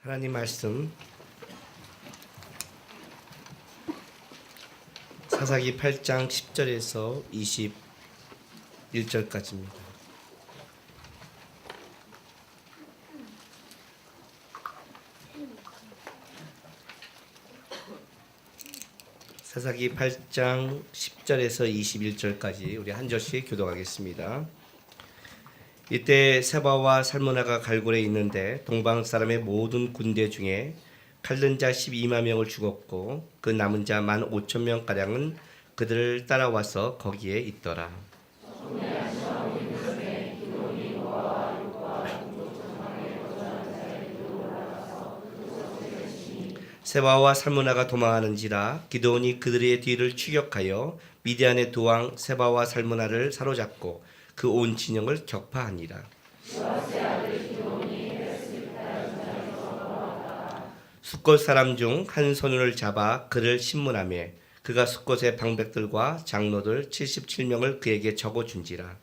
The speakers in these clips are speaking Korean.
하나님 말씀 사사기 8장 10절에서 21절까지입니다. 사사기 8장 10절에서 21절까지 우리 한 절씩 교독하겠습니다. 이때 세바와 살무나가 갈골에 있는데 동방 사람의 모든 군대 중에 칼든 자 12만 명을 죽었고 그 남은 자 15,000명 가량은 그들을 따라와서 거기에 있더라. 세바와 살무나가 도망하는지라 기드온이 그들의 뒤를 추격하여 미디안의 두 왕 세바와 살무나를 사로잡고 그 온 진영을 격파하니라. 숫곳 사람 중 한 소년을 잡아 그를 신문하며 그가 숫곳의 방백들과 장로들 77명을 그에게 적어 준지라.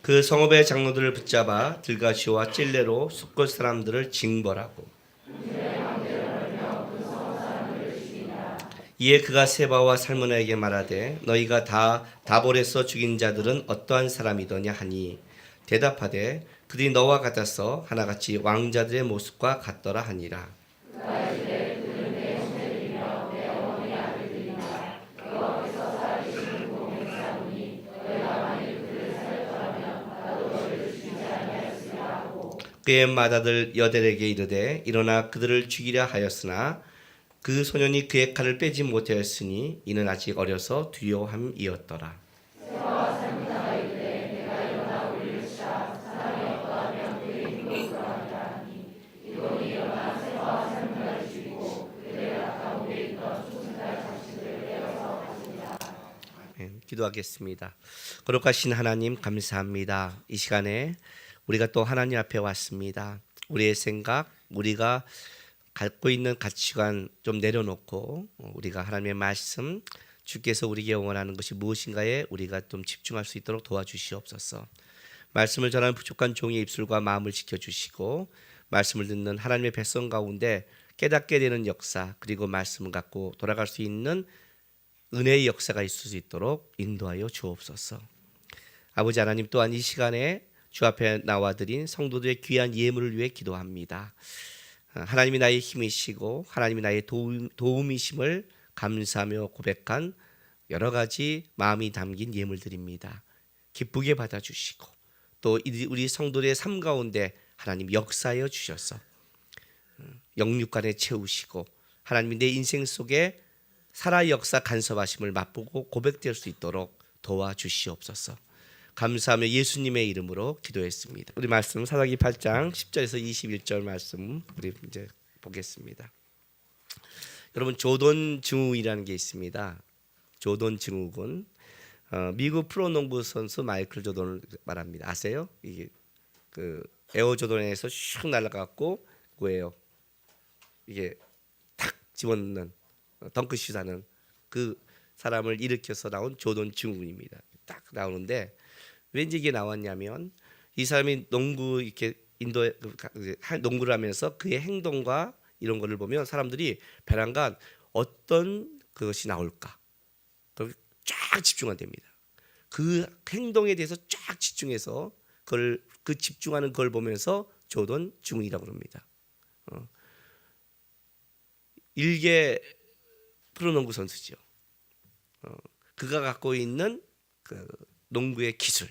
그 성읍의 장로들을 붙잡아 들가시와 찔레로 숫곳 사람들을 징벌하고 이에 그가 세바와 살무나에게 말하되 너희가 다 다볼에서 죽인 자들은 어떠한 사람이더냐 하니 대답하되 그들이 너와 같아서 하나같이 왕자들의 모습과 같더라 하니라. 그의 맏아들 여델에게 이르되 일어나 그들을 죽이려 하였으나 그 소년이 그의 칼을 빼지 못하였으니 이는 아직 어려서 두려움이었더라. 기도하겠습니다. 거룩하신 하나님 감사합니다. 이 시간에 우리가 또 하나님 앞에 왔습니다. 우리의 생각, 우리가 갖고 있는 가치관 좀 내려놓고 우리가 하나님의 말씀, 주께서 우리에게 원하는 것이 무엇인가에 우리가 좀 집중할 수 있도록 도와주시옵소서. 말씀을 전하는 부족한 종의 입술과 마음을 지켜주시고 말씀을 듣는 하나님의 백성 가운데 깨닫게 되는 역사, 그리고 말씀을 갖고 돌아갈 수 있는 은혜의 역사가 있을 수 있도록 인도하여 주옵소서. 아버지 하나님, 또한 이 시간에 주 앞에 나와드린 성도들의 귀한 예물을 위해 기도합니다. 하나님이 나의 힘이시고 하나님이 나의 도움이심을 감사하며 고백한 여러 가지 마음이 담긴 예물들입니다. 기쁘게 받아주시고 또 우리 성도들의 삶 가운데 하나님 역사하여 주셔서 영육간에 채우시고 하나님이 내 인생 속에 살아 역사 간섭하심을 맛보고 고백될 수 있도록 도와주시옵소서. 감사하며 예수님의 이름으로 기도했습니다. 우리 말씀 사사기 8장 10절에서 21절 말씀 우리 이제 보겠습니다. 여러분, 조던 증후군이라는 게 있습니다. 조던 증후군. 미국 프로농구 선수 마이클 조던을 말합니다. 아세요? 이게 그 에어 조던에서 슉 날아갔고 뭐예요? 이게 탁 집어넣는 덩크슛 하는 그 사람을 일으켜서 나온 조던 증후군입니다. 딱 나오는데 왠지 이게 나왔냐면 이 사람이 농구 이렇게 인도에 농구를 하면서 그의 행동과 이런 거를 보면 사람들이 배란간 어떤 그것이 나올까 쫙 집중하게 됩니다. 그 행동에 대해서 쫙 집중해서 그 집중하는 걸 보면서 조던 증후군이라고 합니다. 일개 프로농구 선수죠. 그가 갖고 있는 그 농구의 기술,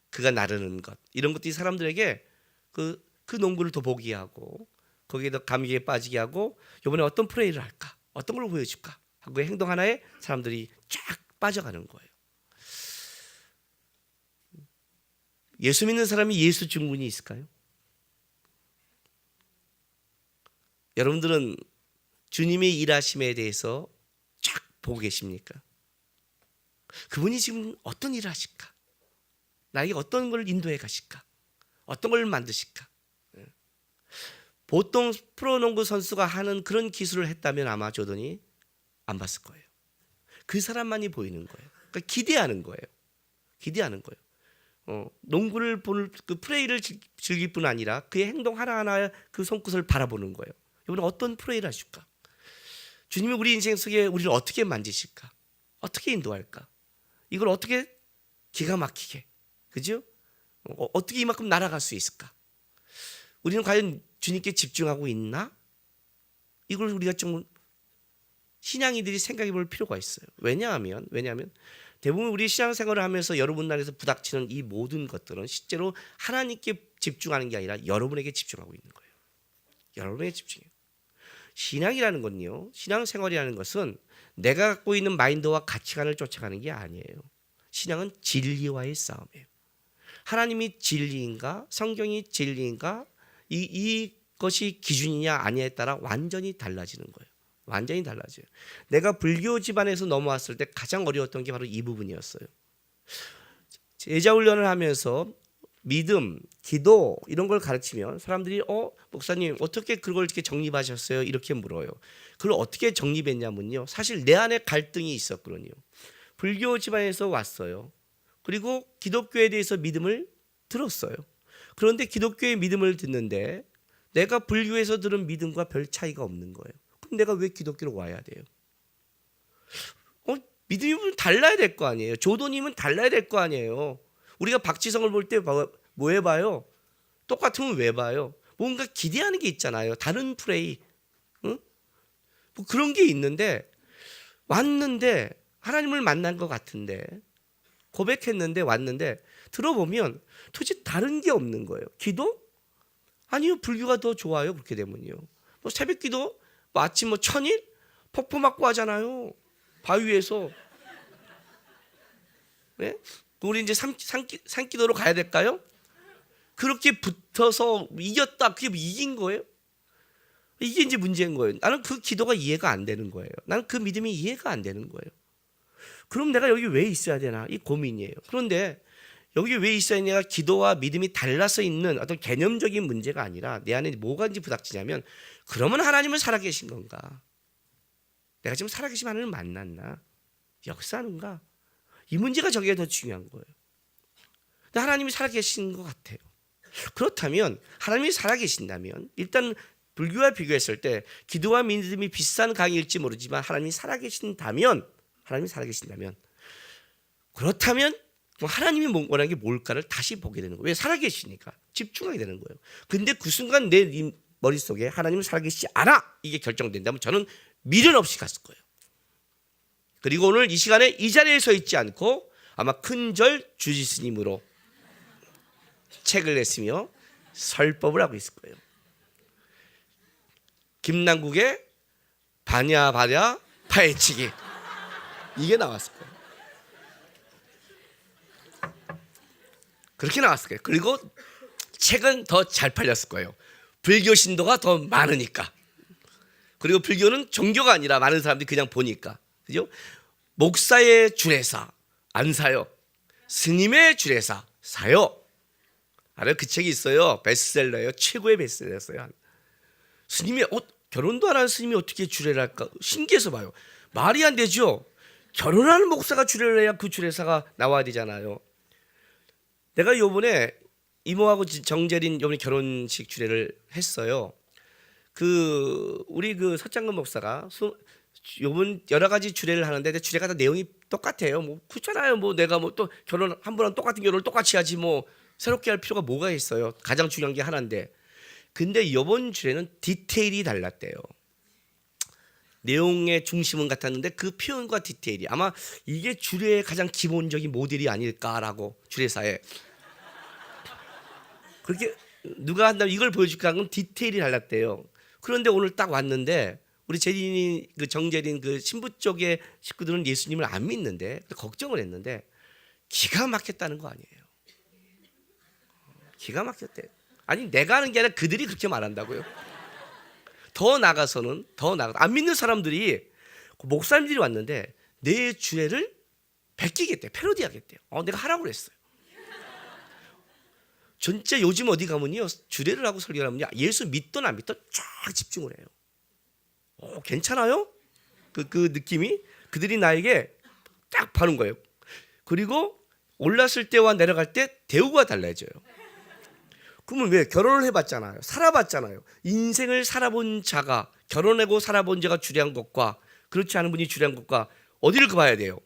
그가 나르는 것, 이런 것들이 사람들에게 그 농구를 더 보게 하고 거기에 더 감격에 빠지게 하고 이번에 어떤 플레이를 할까, 어떤 걸 보여줄까 하고 그 행동 하나에 사람들이 쫙 빠져가는 거예요. 예수 믿는 사람이 예수 증후군이 있을까요? 여러분들은 주님의 일하심에 대해서 쫙 보고 계십니까? 그분이 지금 어떤 일을 하실까? 나에게 어떤 걸 인도해 가실까? 어떤 걸 만드실까? 보통 프로농구 선수가 하는 그런 기술을 했다면 아마 조던이 안 봤을 거예요. 그 사람만이 보이는 거예요. 그러니까 기대하는 거예요. 기대하는 거예요. 농구를 보는 그 플레이를 즐길 뿐 아니라 그의 행동 하나하나 그 손끝을 바라보는 거예요. 여러분 어떤 플레이를 하실까? 주님이 우리 인생 속에 우리를 어떻게 만지실까? 어떻게 인도할까? 이걸 어떻게 기가 막히게, 그죠? 어떻게 이만큼 날아갈 수 있을까? 우리는 과연 주님께 집중하고 있나? 이걸 우리가 좀 신앙이들이 생각해 볼 필요가 있어요. 왜냐하면 대부분 우리 신앙생활을 하면서 여러분 안에서 부닥치는 이 모든 것들은 실제로 하나님께 집중하는 게 아니라 여러분에게 집중하고 있는 거예요. 여러분에게 집중해요. 신앙이라는 건요, 신앙생활이라는 것은 내가 갖고 있는 마인드와 가치관을 쫓아가는 게 아니에요. 신앙은 진리와의 싸움이에요. 하나님이 진리인가, 성경이 진리인가, 이것이 기준이냐 아니냐에 따라 완전히 달라지는 거예요. 완전히 달라져요. 내가 불교 집안에서 넘어왔을 때 가장 어려웠던 게 바로 이 부분이었어요. 제자 훈련을 하면서 믿음, 기도 이런 걸 가르치면 사람들이 목사님 어떻게 그걸 이렇게 정립하셨어요? 이렇게 물어요. 그걸 어떻게 정립했냐면요, 사실 내 안에 갈등이 있었거든요. 불교 집안에서 왔어요. 그리고 기독교에 대해서 믿음을 들었어요. 그런데 기독교의 믿음을 듣는데 내가 불교에서 들은 믿음과 별 차이가 없는 거예요. 그럼 내가 왜 기독교로 와야 돼요? 믿음이 달라야 될 거 아니에요. 조도님은 달라야 될 거 아니에요. 우리가 박지성을 볼 때 뭐 해봐요? 똑같으면 왜 봐요? 뭔가 기대하는 게 있잖아요. 다른 플레이, 응? 뭐 그런 게 있는데 왔는데 하나님을 만난 것 같은데 고백했는데 왔는데 들어보면 도대체 다른 게 없는 거예요. 기도? 아니요, 불교가 더 좋아요. 그렇게 되면요. 뭐 새벽기도, 뭐 아침 뭐 천일 폭포 맞고 하잖아요. 바위에서. 네? 우리 이제 산기도로 가야 될까요? 그렇게 붙어서 이겼다. 그게 이긴 거예요? 이게 이제 문제인 거예요. 나는 그 기도가 이해가 안 되는 거예요. 나는 그 믿음이 이해가 안 되는 거예요. 그럼 내가 여기 왜 있어야 되나? 이 고민이에요. 그런데 여기 왜 있어야 되냐가 기도와 믿음이 달라서 있는 어떤 개념적인 문제가 아니라 내 안에 뭐가 이제 부닥치냐면, 그러면 하나님은 살아계신 건가? 내가 지금 살아계신 하나님을 만났나? 역사하는가? 이 문제가 저게 더 중요한 거예요. 근데 하나님이 살아계신 것 같아요. 그렇다면 하나님이 살아계신다면, 일단 불교와 비교했을 때 기도와 믿음이 비슷한 강일지 모르지만 하나님이 살아계신다면 그렇다면 하나님이 원하는 게 뭘까를 다시 보게 되는 거예요. 왜? 살아계시니까 집중하게 되는 거예요. 근데 그 순간 내 머릿속에 하나님은 살아계시지 않아, 이게 결정된다면 저는 미련 없이 갔을 거예요. 그리고 오늘 이 시간에 이 자리에 서 있지 않고 아마 큰절 주지스님으로 책을 냈으며 설법을 하고 있을 거예요. 김남국의 바냐 파헤치기, 이게 나왔을 거예요. 그렇게 나왔을 거예요. 그리고 책은 더 잘 팔렸을 거예요. 불교 신도가 더 많으니까. 그리고 불교는 종교가 아니라 많은 사람들이 그냥 보니까, 그죠? 목사의 주례사 안 사요. 스님의 주례사 사요. 알아요? 그 책이 있어요. 베스트셀러예요. 최고의 베스트셀러였어요. 스님이 결혼도 안 한 스님이 어떻게 주례를 할까? 신기해서 봐요. 말이 안 되죠. 결혼하는 목사가 주례를 해야 그 주례사가 나와야 되잖아요. 내가 요번에 이모하고 정재린 요번에 결혼식 주례를 했어요. 우리 서장근 목사가 요번 여러 가지 주례를 하는데 주례가 다 내용이 똑같아요. 뭐 그렇잖아요. 뭐 내가 뭐 또 결혼 한 번은 똑같은 결혼을 똑같이 하지 뭐 새롭게 할 필요가 뭐가 있어요. 가장 중요한 게 하나인데. 근데 이번 주례는 디테일이 달랐대요. 내용의 중심은 같았는데 그 표현과 디테일이, 아마 이게 주례의 가장 기본적인 모델이 아닐까라고, 주례사에 그렇게 누가 한다면 이걸 보여줄까 하는 건 디테일이 달랐대요. 그런데 오늘 딱 왔는데 우리 재린이 정재린 신부 쪽의 식구들은 예수님을 안 믿는데 걱정을 했는데 기가 막혔다는 거 아니에요. 기가 막혔대. 아니 내가 하는 게 아니라 그들이 그렇게 말한다고요. 더 나가서는 안 믿는 사람들이, 목사님들이 왔는데 내 주례를 베끼겠대, 패러디하겠대요. 내가 하라고 그랬어요. 진짜 요즘 어디 가면요 주례를 하고 설교를 하면요 예수 믿든 안 믿든 쫙 집중을 해요. 괜찮아요? 그 느낌이 그들이 나에게 딱 바른 거예요. 그리고 올랐을 때와 내려갈 때 대우가 달라져요. 그러면 왜? 결혼을 해봤잖아요. 살아봤잖아요. 인생을 살아본 자가, 결혼하고 살아본 자가 주례한 것과 그렇지 않은 분이 주례한 것과 어디를 가봐야 돼요?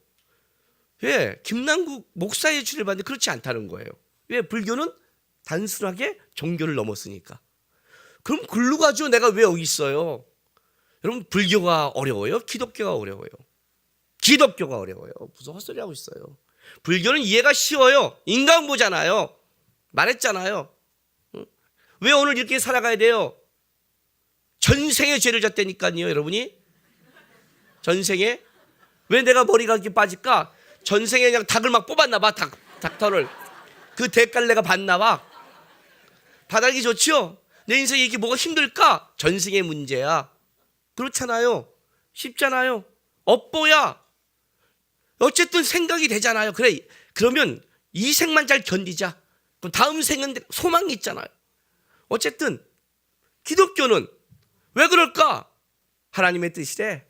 왜? 김남국 목사의 주례를 봤는데 그렇지 않다는 거예요. 왜? 불교는 단순하게 종교를 넘었으니까. 그럼 글로 가죠. 내가 왜 여기 있어요? 여러분, 불교가 어려워요? 기독교가 어려워요? 기독교가 어려워요. 무슨 헛소리 하고 있어요. 불교는 이해가 쉬워요. 인간보잖아요. 말했잖아요. 왜 오늘 이렇게 살아가야 돼요? 전생에 죄를 졌다니까요, 여러분이. 전생에. 왜 내가 머리가 이렇게 빠질까? 전생에 그냥 닭을 막 뽑았나 봐. 닭털을. 그 대가를 내가 받나 봐. 받아기 좋죠? 내 인생에 이게 뭐가 힘들까? 전생의 문제야. 그렇잖아요. 쉽잖아요. 업보야. 어쨌든 생각이 되잖아요. 그래. 그러면 이 생만 잘 견디자. 그럼 다음 생은 소망이 있잖아요. 어쨌든 기독교는 왜 그럴까? 하나님의 뜻이래.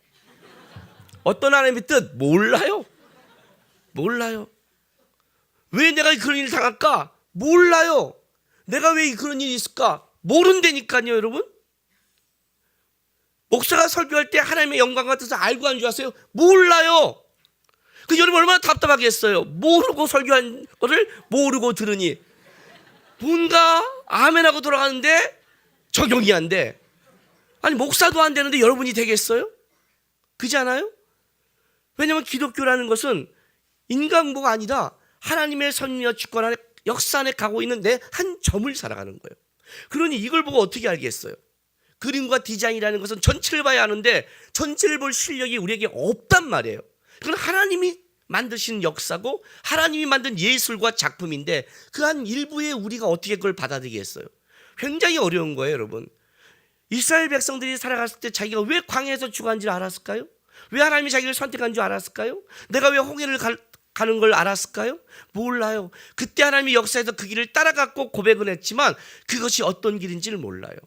어떤 하나님의 뜻? 몰라요. 몰라요. 왜 내가 그런 일을 당할까? 몰라요. 내가 왜 그런 일이 있을까? 모른다니까요, 여러분. 목사가 설교할 때 하나님의 영광 같아서 알고 한 줄 아세요? 몰라요. 그 여러분 얼마나 답답하겠어요. 모르고 설교한 거를 모르고 들으니 뭔가 아멘하고 돌아가는데 적용이 안 돼. 아니 목사도 안 되는데 여러분이 되겠어요? 그렇지 않아요? 왜냐하면 기독교라는 것은 인간보가 아니라 하나님의 섭리와 주권 안에 역사 안에 가고 있는 내 한 점을 살아가는 거예요. 그러니 이걸 보고 어떻게 알겠어요? 그림과 디자인이라는 것은 전체를 봐야 하는데 전체를 볼 실력이 우리에게 없단 말이에요. 그건 하나님이 만드신 역사고 하나님이 만든 예술과 작품인데 그 한 일부에 우리가 어떻게 그걸 받아들이겠어요? 굉장히 어려운 거예요, 여러분. 이스라엘 백성들이 살아갔을 때 자기가 왜 광야에서 죽었는지 알았을까요? 왜 하나님이 자기를 선택한 줄 알았을까요? 내가 왜 홍해를 가는 걸 알았을까요? 몰라요. 그때 하나님이 역사에서 그 길을 따라갔고 고백은 했지만 그것이 어떤 길인지를 몰라요.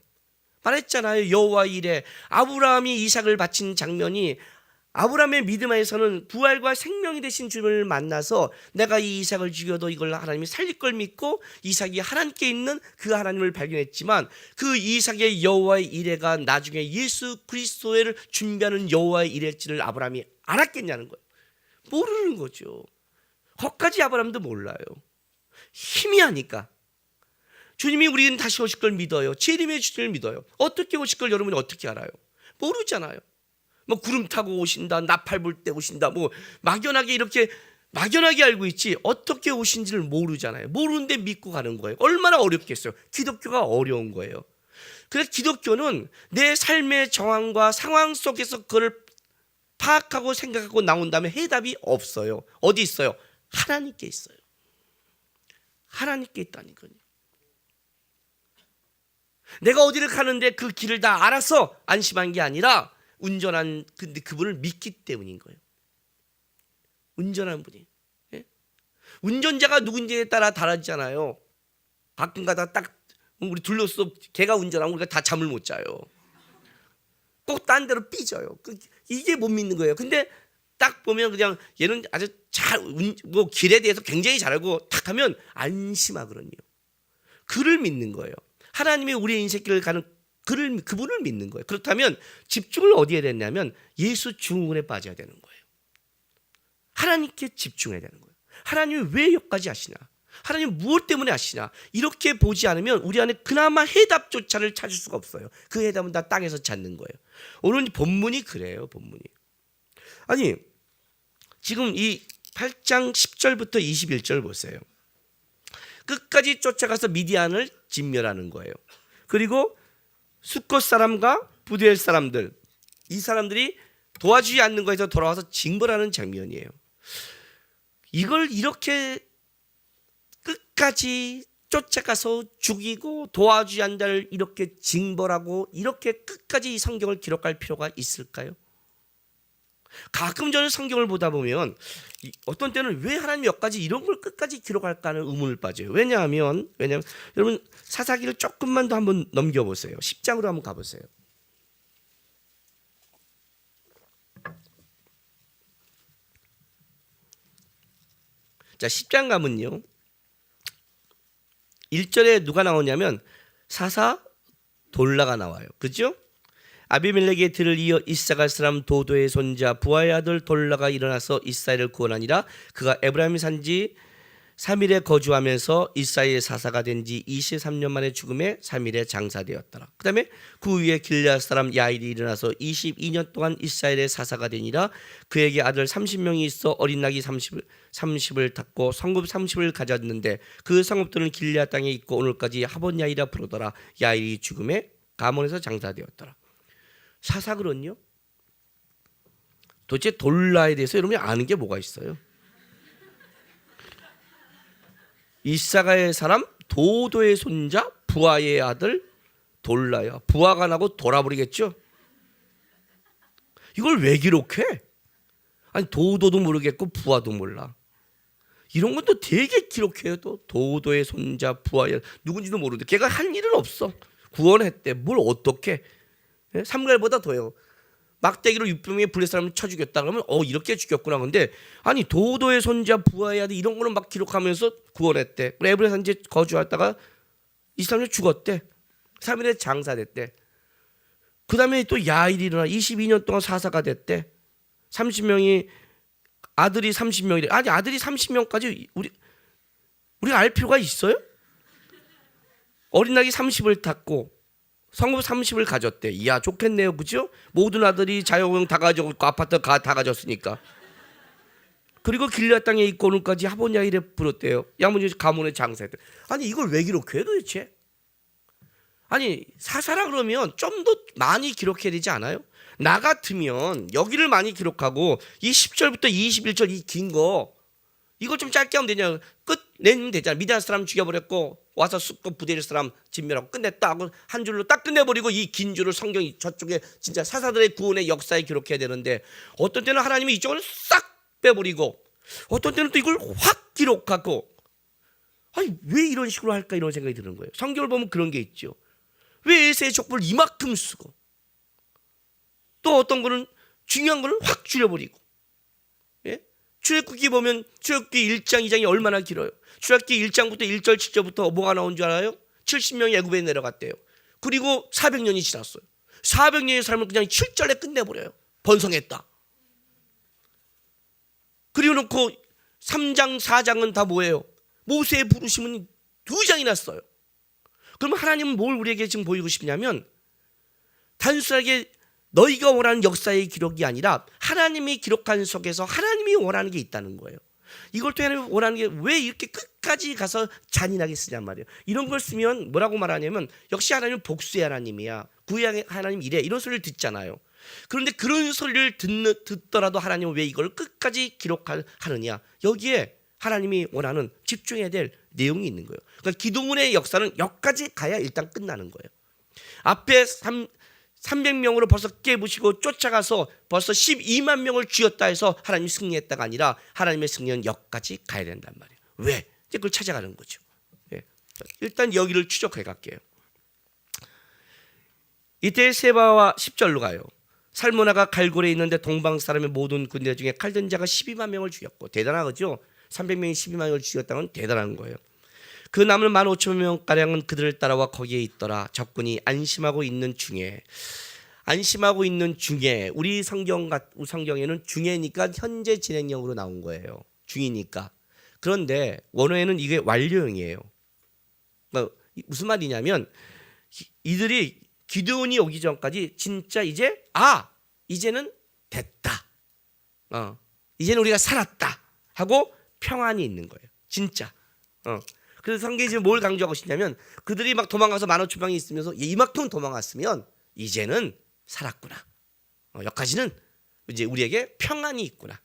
말했잖아요. 여호와 이레 아브라함이 이삭을 바친 장면이 아브라함의 믿음에서는 부활과 생명이 되신 주님을 만나서 내가 이 이삭을 죽여도 이걸 하나님이 살릴 걸 믿고 이삭이 하나님께 있는 그 하나님을 발견했지만 그 이삭의 여호와의 이레가 나중에 예수 그리스도를 준비하는 여호와의 이레일지를 아브라함이 알았겠냐는 거예요. 모르는 거죠. 거기까지 아브라함도 몰라요. 힘이 하니까. 주님이 우리는 다시 오실 걸 믿어요. 재림의 주님을 믿어요. 어떻게 오실 걸 여러분이 어떻게 알아요? 모르잖아요. 뭐 구름 타고 오신다, 나팔 불 때 오신다, 뭐 막연하게 이렇게 막연하게 알고 있지 어떻게 오신지를 모르잖아요. 모르는데 믿고 가는 거예요. 얼마나 어렵겠어요. 기독교가 어려운 거예요. 그래서 기독교는 내 삶의 정황과 상황 속에서 그걸 파악하고 생각하고 나온 다음에 해답이 없어요. 어디 있어요? 하나님께 있어요. 하나님께 있다니까요. 내가 어디를 가는데 그 길을 다 알아서 안심한 게 아니라 운전한 그분을 믿기 때문인 거예요. 운전한 분이. 예? 운전자가 누군지에 따라 다르잖아요. 가끔가다 딱 우리 둘러서 걔가 운전하면 우리가 다 잠을 못 자요. 꼭 딴 데로 삐져요. 이게 못 믿는 거예요. 근데 딱 보면 그냥 얘는 아주 뭐 길에 대해서 굉장히 잘 알고 탁 하면 안심하거든요. 그를 믿는 거예요. 하나님이 우리의 인생길을 가는 그분을 믿는 거예요. 그렇다면 집중을 어디에 됐냐면 예수 증언에 빠져야 되는 거예요. 하나님께 집중해야 되는 거예요. 하나님이 왜 여기까지 하시나? 하나님 무엇 때문에 하시나? 이렇게 보지 않으면 우리 안에 그나마 해답조차를 찾을 수가 없어요. 그 해답은 다 땅에서 찾는 거예요. 오늘 본문이 그래요. 본문이. 아니 지금 이 8장 10절부터 21절 보세요. 끝까지 쫓아가서 미디안을 진멸하는 거예요. 그리고 숫곳 사람과 부두엘 사람들, 이 사람들이 도와주지 않는 거에서 돌아와서 징벌하는 장면이에요. 이걸 이렇게 끝까지 쫓아가서 죽이고 도와주지 않는 자를 이렇게 징벌하고 이렇게 끝까지 이 성경을 기록할 필요가 있을까요? 가끔 저는 성경을 보다 보면 어떤 때는 왜 하나님이 여기까지 이런 걸 끝까지 기록할까 하는 의문을 빠져요. 왜냐하면 여러분 사사기를 조금만 더 한번 넘겨보세요. 10장으로 한번 가보세요. 자, 10장 가면요 1절에 누가 나오냐면 사사 돌라가 나와요. 그렇죠? 아비멜렉의 들을 이어 이사갈 사람 도도의 손자 부하의 아들 돌라가 일어나서 이스라엘을 구원하니라. 그가 에브라임 산지 3일에 거주하면서 이스라엘의 사사가 된 지 23년 만에 죽음에 3일에 장사되었더라. 그 다음에 그 위에 길앗 사람 야일이 일어나서 22년 동안 이스라엘의 사사가 되니라. 그에게 아들 30명이 있어 어린 낙이 30을 탔고 성읍 30을 가졌는데 그 성읍들은 길앗 땅에 있고 오늘까지 하본 야일이라 부르더라. 야일이 죽음에 가몬에서 장사되었더라. 사사그런요? 도대체 돌라에 대해서 여러분이 아는 게 뭐가 있어요? 이사가의 사람 도도의 손자 부하의 아들 돌라야. 부하가 나고 돌아버리겠죠? 이걸 왜 기록해? 아니 도도도 모르겠고 부하도 몰라. 이런 것도 되게 기록해요. 또 도도의 손자 부하의 아들. 누군지도 모르는데 걔가 한 일은 없어. 구원했대. 뭘 어떻게? 삼갈보다 더요. 막대기로 600명의 블레 사람을 쳐 죽였다 그러면 이렇게 죽였구나. 근데 아니 도도의 손자 부하의 아들 이런 거는 막 기록하면서 구원했대. 에브라임 산지에 거주하다가 23년 죽었대. 3일에 장사됐대. 그 다음에 또 야일이 일어나 22년 동안 사사가 됐대. 30명이 아들이 30명이래. 아니 아들이 30명까지 우리가 알 필요가 있어요? 어린 낙이 30을 탔고 성읍 30을 가졌대. 이야 좋겠네요, 그죠? 모든 아들이 자유형 다 가졌고 아파트 다 가졌으니까. 그리고 길앗 땅에 있고 오늘까지 하본 야일에 불었대요. 야문이 가문의 장사했대. 아니 이걸 왜 기록해 도대체? 아니 사사라 그러면 좀 더 많이 기록해야 되지 않아요? 나 같으면 여기를 많이 기록하고 이 10절부터 21절 이 긴 거 이걸 좀 짧게 하면 되냐? 끝내면 되잖아. 미디안 사람 죽여버렸고 와서 숫고 부대를 사람 진멸하고 끝냈다 하고 한 줄로 딱 끝내버리고 이 긴 줄을 성경이 저쪽에 진짜 사사들의 구원의 역사에 기록해야 되는데 어떤 때는 하나님이 이쪽을 싹 빼버리고 어떤 때는 또 이걸 확 기록하고 아니 왜 이런 식으로 할까 이런 생각이 드는 거예요. 성경을 보면 그런 게 있죠. 왜 에세의 족보를 이만큼 쓰고 또 어떤 거는 중요한 거는 확 줄여버리고. 예? 출애굽기 보면 출애굽기 1장 2장이 얼마나 길어요. 출애굽기 1장부터 1절 7절부터 뭐가 나온 줄 알아요? 70명이 애굽에 내려갔대요. 그리고 400년이 지났어요. 400년의 삶을 그냥 7절에 끝내버려요. 번성했다. 그리고 놓고 3장 4장은 다 뭐예요? 모세의 부르심은 2장이 났어요. 그럼 하나님은 뭘 우리에게 지금 보이고 싶냐면 단순하게 너희가 원하는 역사의 기록이 아니라 하나님이 기록한 속에서 하나님이 원하는 게 있다는 거예요. 이걸 또 하나님이 원하는 게 왜 이렇게 끝까지 가서 잔인하게 쓰냔 말이에요. 이런 걸 쓰면 뭐라고 말하냐면 역시 하나님은 복수의 하나님이야. 구약의 하나님 이래. 이런 소리를 듣잖아요. 그런데 그런 소리를 듣더라도 하나님은 왜 이걸 끝까지 기록하느냐. 여기에 하나님이 원하는 집중해야 될 내용이 있는 거예요. 그러니까 기도문의 역사는 여기까지 가야 일단 끝나는 거예요. 앞에 300명으로 벌써 깨부시고 쫓아가서 벌써 12만 명을 쥐었다 해서 하나님이 승리했다가 아니라 하나님의 승리는 여기까지 가야 된단 말이에요. 왜? 이제 그걸 찾아가는 거죠. 예. 일단 여기를 추적해 갈게요. 이때 세바와 10절로 가요. 살모나가 갈골에 있는데 동방 사람의 모든 군대 중에 칼든 자가 12만 명을 죽였고 대단하죠. 300명이 12만 명을 죽였다는 건 대단한 거예요. 그 남은 15,000명가량은 그들을 따라와 거기에 있더라. 적군이 안심하고 있는 중에 우리 성경에는 중에니까 현재 진행형으로 나온 거예요. 중이니까. 그런데 원어에는 이게 완료형이에요. 그러니까 무슨 말이냐면 이들이 기드온이 오기 전까지 진짜 이제는 됐다. 이제는 우리가 살았다 하고 평안이 있는 거예요. 진짜. 그래서 성경이 지금 뭘 강조하고 싶냐면 그들이 막 도망가서 15,000명이 있으면서 이만큼 도망갔으면 이제는 살았구나. 여기까지는 이제 우리에게 평안이 있구나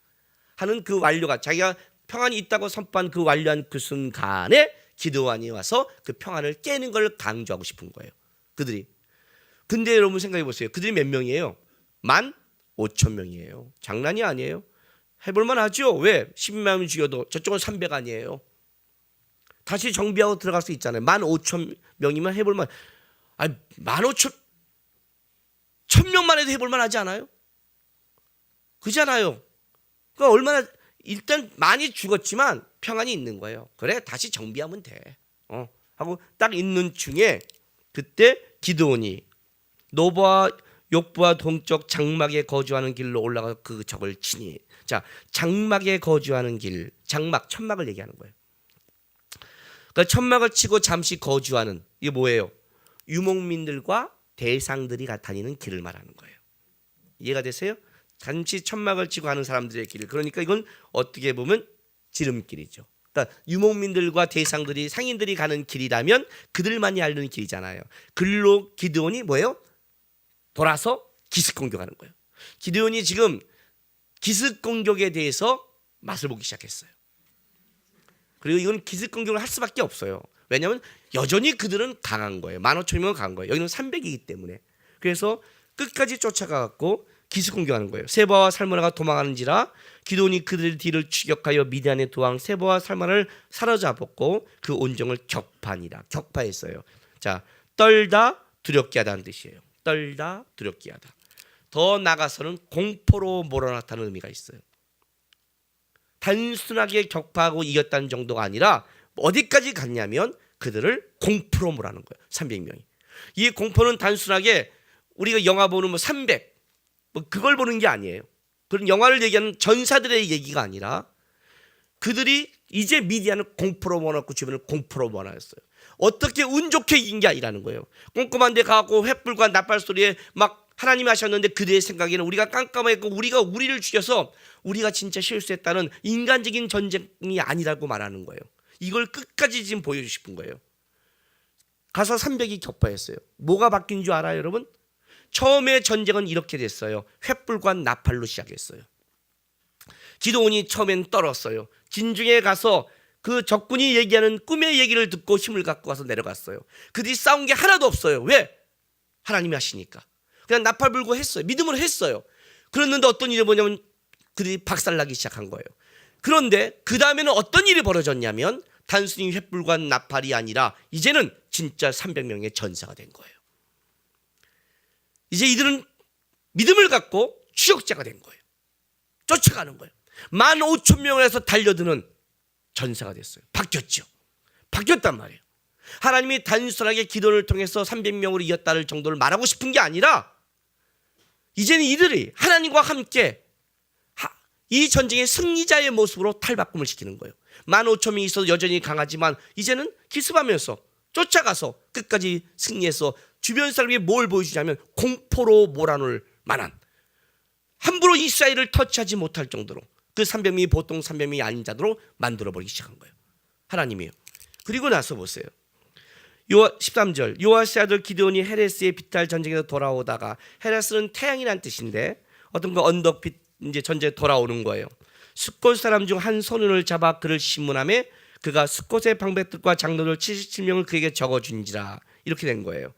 하는 그 완료가 자기가 평안이 있다고 선포한 그 완료한 그 순간에 기드온이 와서 그 평안을 깨는 걸 강조하고 싶은 거예요. 그들이. 근데 여러분 생각해 보세요. 그들이 몇 명이에요? 5천 명이에요. 장난이 아니에요. 해볼만 하죠. 왜? 12만 죽여도 저쪽은 300 아니에요. 다시 정비하고 들어갈 수 있잖아요. 15,000명이면 해볼만. 아니 15,000명만 해도 해볼만 하지 않아요? 그잖아요. 그러니까 얼마나 일단 많이 죽었지만 평안이 있는 거예요. 그래 다시 정비하면 돼. 하고 딱 있는 중에 그때 기드온이 노바와 욕부와 동쪽 장막에 거주하는 길로 올라가 그 적을 치니. 자, 장막에 거주하는 길, 장막, 천막을 얘기하는 거예요. 그러니까 천막을 치고 잠시 거주하는 이게 뭐예요? 유목민들과 대상들이 다니는 길을 말하는 거예요. 이해가 되세요? 잠시 천막을 치고 가는 사람들의 길. 그러니까 이건 어떻게 보면 지름길이죠. 그러니까 유목민들과 대상들이 상인들이 가는 길이라면 그들만이 알는 길이잖아요. 글로 기드온이 뭐예요? 돌아서 기습 공격하는 거예요. 기드온이 지금 기습 공격에 대해서 맛을 보기 시작했어요. 그리고 이건 기습 공격을 할 수밖에 없어요. 왜냐하면 여전히 그들은 강한 거예요. 15,000명은 강한 거예요. 여기는 300이기 때문에. 그래서 끝까지 쫓아가갖고 기습 공격하는 거예요. 세바와 살므나가 도망하는지라 기드온이 그들 뒤를 추격하여 미디안의 도왕 세바와 살므나를 사로잡았고 그 온정을 격파하니라. 격파했어요. 자, 떨다 두렵게 하다는 뜻이에요. 떨다 두렵게 하다. 더 나가서는 공포로 몰아넣다는 의미가 있어요. 단순하게 격파하고 이겼다는 정도가 아니라 어디까지 갔냐면 그들을 공포로 몰아넣은 거예요. 300명이. 이 공포는 단순하게 우리가 영화 보는 300 그걸 보는 게 아니에요. 그런 영화를 얘기하는 전사들의 얘기가 아니라 그들이 이제 미디안을 공포로 몰아넣고 주변을 공포로 몰아넣었어요. 어떻게 운 좋게 이긴 게 아니라는 거예요. 꼼꼼한 데 가고 횃불과 나팔 소리에 막 하나님이 하셨는데 그들의 생각에는 우리가 깜깜했고 우리가 우리를 죽여서 우리가 진짜 실수했다는 인간적인 전쟁이 아니라고 말하는 거예요. 이걸 끝까지 지금 보여주고 싶은 거예요. 가서 300이 격파했어요. 뭐가 바뀐 줄 알아요, 여러분? 처음에 전쟁은 이렇게 됐어요. 횃불과 나팔로 시작했어요. 기드온이 처음엔 떨었어요. 진중에 가서 그 적군이 얘기하는 꿈의 얘기를 듣고 힘을 갖고 와서 내려갔어요. 그들이 싸운 게 하나도 없어요. 왜? 하나님이 하시니까. 그냥 나팔 불고 했어요. 믿음으로 했어요. 그랬는데 어떤 일이 뭐냐면 그들이 박살나기 시작한 거예요. 그런데 그 다음에는 어떤 일이 벌어졌냐면 단순히 횃불과 나팔이 아니라 이제는 진짜 300명의 전사가 된 거예요. 이제 이들은 믿음을 갖고 추격자가 된 거예요. 쫓아가는 거예요. 15,000명에서 달려드는 전사가 됐어요. 바뀌었죠. 바뀌었단 말이에요. 하나님이 단순하게 기도를 통해서 300명으로 이겼다는 정도를 말하고 싶은 게 아니라 이제는 이들이 하나님과 함께 이 전쟁의 승리자의 모습으로 탈바꿈을 시키는 거예요. 15,000명이 있어도 여전히 강하지만 이제는 기습하면서 쫓아가서 끝까지 승리해서 주변 사람이 뭘 보여주냐면 공포로 몰아넣을 만한 함부로 이스라엘을 터치하지 못할 정도로 그 300명이 보통 300명이 아닌 자들로 만들어버리기 시작한 거예요. 하나님이요. 그리고 나서 보세요. 13절 요아스의 아들 기드온이 헤레스의 비탈 전쟁에서 돌아오다가 헤레스는 태양이란 뜻인데 어떤 그 언덕빛 이제 전쟁에 돌아오는 거예요. 숫곳 사람 중 한 소년을 잡아 그를 신문하매 그가 숫곳의 방백들과 장로들 77명을 그에게 적어준지라 이렇게 된 거예요.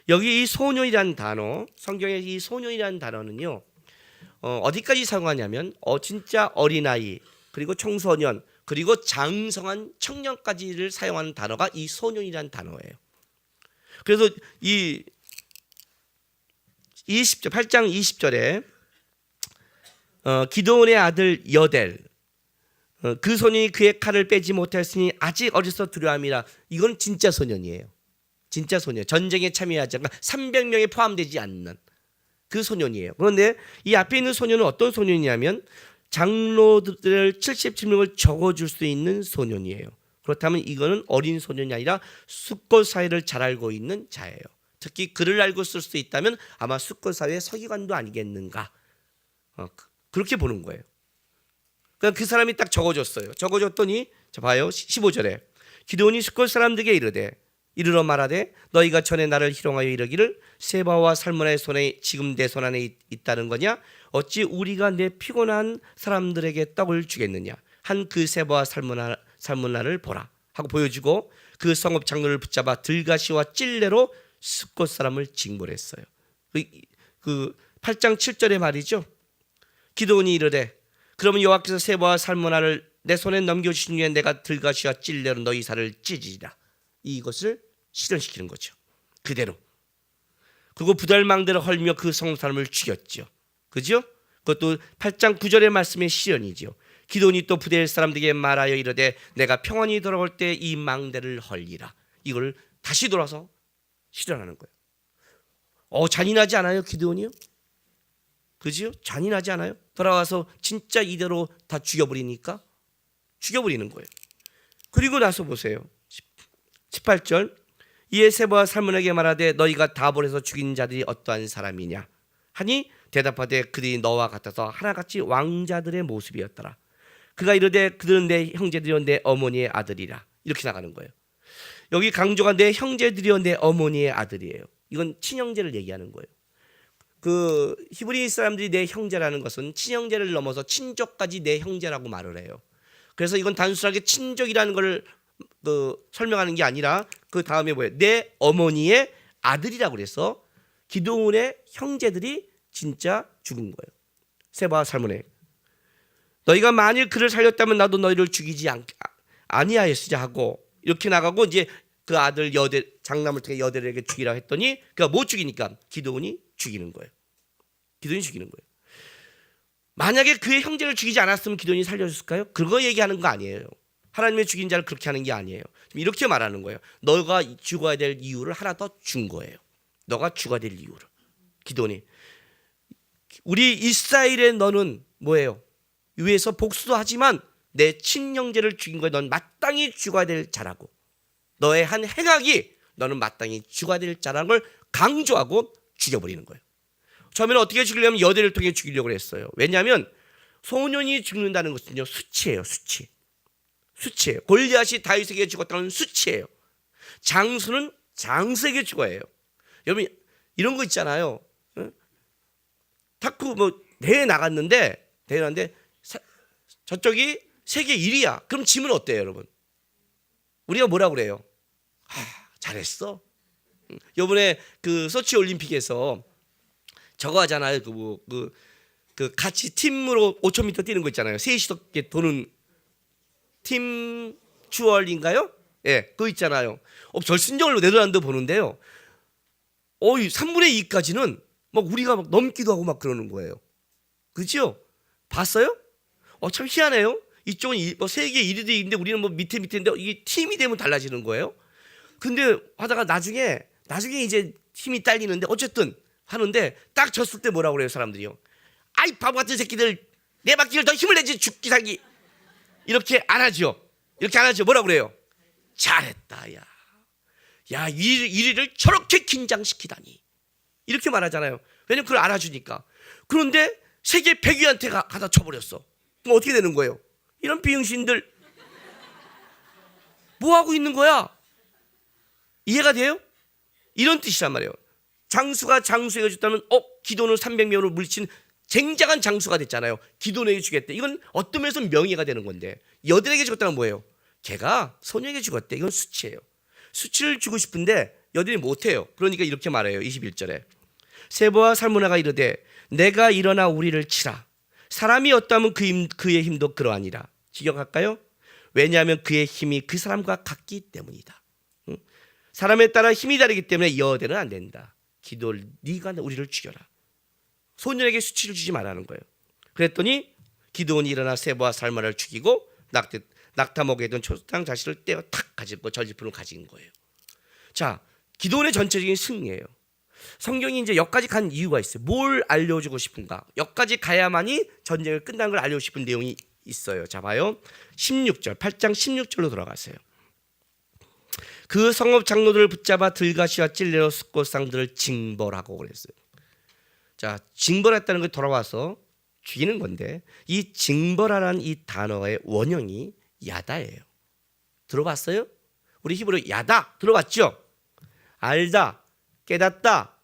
여기 이 소년이라는 단어 성경의 이 소년이라는 단어는요 어디까지 사용하냐면 진짜 어린아이 그리고 청소년 그리고 장성한 청년까지를 사용하는 단어가 이 소년이라는 단어예요. 그래서 이 20절 8장 20절에 기드온의 아들 여델 그 손이 그의 칼을 빼지 못했으니 아직 어려서 두려움이라. 이건 진짜 소년이에요. 진짜 소년. 전쟁에 참여하지 않고 300명에 포함되지 않는 그 소년이에요. 그런데 이 앞에 있는 소년은 어떤 소년이냐면 장로들 77명을 적어줄 수 있는 소년이에요. 그렇다면 이거는 어린 소년이 아니라 숫곳 사회를 잘 알고 있는 자예요. 특히 글을 알고 쓸 수 있다면 아마 숫곳 사회의 서기관도 아니겠는가 그렇게 보는 거예요. 그러니까 그 사람이 딱 적어줬어요. 적어줬더니 자 봐요. 15절에 기드온이 숫곳 사람들에게 이르러 말하되 너희가 전에 나를 희롱하여 이르기를 세바와 살므나의 손에 지금 내 손 안에 있다는 거냐? 어찌 우리가 내 피곤한 사람들에게 떡을 주겠느냐? 한 그 세바와 살므나를 보라 하고 보여주고 그 성읍 장로를 붙잡아 들가시와 찔레로 숫곳 사람을 징벌했어요. 그 8장 7절의 말이죠. 기드온이 이르되 그러면 여호와께서 세바와 살므나를 내 손에 넘겨주신 후에 내가 들가시와 찔레로 너희 살을 찢으리라. 이것을 실현시키는 거죠. 그대로. 그리고 부달망대를 헐며 그 성 사람을 죽였죠. 그죠? 그것도 8장 9절의 말씀의 실현이죠. 기드온이 또 부대 사람들에게 말하여 이르되 내가 평안히 돌아올 때 이 망대를 헐리라. 이걸 다시 돌아서 실현하는 거예요. 잔인하지 않아요, 기드온이요? 그죠? 잔인하지 않아요? 돌아와서 진짜 이대로 다 죽여버리니까 죽여버리는 거예요. 그리고 나서 보세요. 18절 이에 세바와 살문에게 말하되 너희가 다볼에서 죽인 자들이 어떠한 사람이냐 하니 대답하되 그들이 너와 같아서 하나같이 왕자들의 모습이었더라. 그가 이르되 그들은 내 형제들이요 내 어머니의 아들이라. 이렇게 나가는 거예요. 여기 강조가 내 형제들이요 내 어머니의 아들이에요. 이건 친형제를 얘기하는 거예요. 그 히브리 사람들이 내 형제라는 것은 친형제를 넘어서 친족까지 내 형제라고 말을 해요. 그래서 이건 단순하게 친족이라는 걸 설명하는 게 아니라 그 다음에 뭐예요? 내 어머니의 아들이라고 그래서 기드온의 형제들이 진짜 죽은 거예요. 세바와 살문에 너희가 만일 그를 살렸다면 나도 너희를 죽이지 아니하였으자 하고 이렇게 나가고 이제 그 아들 장남을 통해 여델에게 죽이라 했더니 그가 못 죽이니까 기드온이 죽이는 거예요. 기드온이 죽이는 거예요. 만약에 그의 형제를 죽이지 않았으면 기드온이 살려줬을까요? 그거 얘기하는 거 아니에요. 하나님의 죽인 자를 그렇게 하는 게 아니에요. 이렇게 말하는 거예요. 너가 죽어야 될 이유를 하나 더 준 거예요. 너가 죽어야 될 이유를. 기드온이 우리 이스라엘의 너는 뭐예요? 위에서 복수도 하지만 내 친형제를 죽인 거에 넌 마땅히 죽어야 될 자라고. 너의 한 행악이 너는 마땅히 죽어야 될 자라는 걸 강조하고 죽여버리는 거예요. 처음에는 어떻게 죽이려면 여대를 통해 죽이려고 했어요. 왜냐하면 소년이 죽는다는 것은요 수치예요. 수치예요. 골리앗이 다윗에게 죽었다는 수치예요. 장수는 장수에게 죽어야 해요. 여러분 이런 거 있잖아요. 탁구 대회 나갔는데 저쪽이 세계 1위야. 그럼 지면 어때요, 여러분? 우리가 뭐라 그래요? 잘했어. 이번에 그 소치 올림픽에서 저거 하잖아요. 그 같이 팀으로 5,000m 뛰는 거 있잖아요. 셋이서 도는 팀 추월인가요? 예, 그거 있잖아요. 결승전을 네덜란드 보는데요. 3분의 2까지는 막 우리가 막 넘기도 하고 막 그러는 거예요. 그죠? 봤어요? 참 희한해요. 이쪽은 세계 1위인데 우리는 밑에인데 이게 팀이 되면 달라지는 거예요. 근데 하다가 나중에 이제 힘이 딸리는데 어쨌든 하는데 딱 졌을 때 뭐라고 그래요, 사람들이요? 아이 바보 같은 새끼들 내 바퀴를 더 힘을 내지 죽기 살기. 이렇게 안 하죠. 뭐라고 그래요? 잘했다, 야 1위를 저렇게 긴장시키다니. 이렇게 말하잖아요. 왜냐면 그걸 알아주니까. 그런데 세계 100위한테 가다 쳐버렸어. 그럼 어떻게 되는 거예요? 이런 비응신들 뭐 하고 있는 거야? 이해가 돼요? 이런 뜻이란 말이에요. 장수가 장수에게 줬다면 기돈을 300명으로 물리친 쟁장한 장수가 됐잖아요. 기돈에게 주겠대. 이건 어떤 면에서 명예가 되는 건데 여들에게 죽었다는 뭐예요? 걔가 소녀에게 죽었대. 이건 수치예요. 수치를 주고 싶은데 여들이 못해요. 그러니까 이렇게 말해요. 21절에 세바와 살무나가 이르되 내가 일어나 우리를 치라. 사람이 어떠하면 그의 힘도 그러하니라. 직역할까요? 왜냐하면 그의 힘이 그 사람과 같기 때문이다. 사람에 따라 힘이 다르기 때문에 여대는 안 된다. 기도를 네가 우리를 죽여라. 소년에게 수치를 주지 말라는 거예요. 그랬더니 기드온이 일어나 세바와 살무나를 죽이고 낙타 먹에 든 초장 자식을 떼어 탁 가지고 전리품을 가진 거예요. 자, 기드온의 전체적인 승리예요. 성경이 이제 여기까지 간 이유가 있어요. 뭘 알려주고 싶은가? 여기까지 가야만이 전쟁을 끝난 걸 알려주고 싶은 내용이 있어요. 자, 봐요. 16절, 8장 16절로 돌아가세요. 그 성읍 장로들을 붙잡아 들가시와 찔레로 숫꽃상들을 징벌하고 그랬어요. 자, 징벌했다는 걸 돌아와서 죽이는 건데 이 징벌하라는 이 단어의 원형이 야다예요. 들어봤어요? 우리 히브리어 야다 들어봤죠? 알다, 깨닫다,